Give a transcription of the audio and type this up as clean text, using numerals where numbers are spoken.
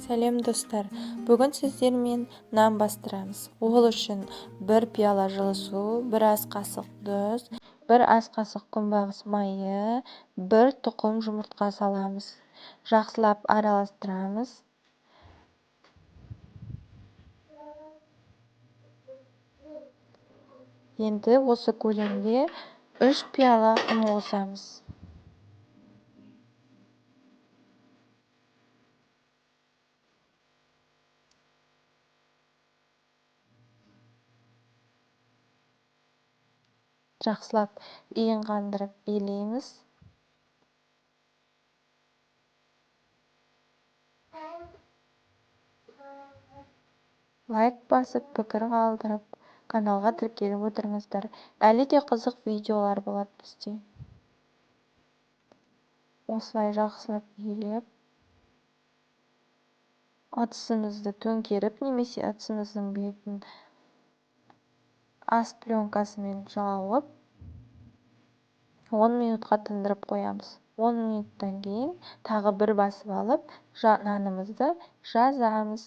Сәлем достар, бүгін сіздермен нан бастырамыз. Ол үшін 1 пиала жылы су, 1 ас қасық тұз, 1 ас қасық күнбағыс майы, 1 тұқым жұмыртқа саламыз. Жақсылап араластырамыз. Енді осы көлемде 3 пиала ұн қосамыз. Жақсылап иін қандырып илейміз. Лайк басып, пікір қалдырып, каналға тіркеліп отырыңыздар. Әлі де қызық видеолар болады бізде. Осылай жақсылап илеп, ыдысыңызды төңкеріп, немесе ыдысыңыздың бетін ас пленкасымен жауып 10 минутқа тындырып қоямыз. 10 минуттан кейін тағы бір басып алып, нанымызды жазамыз.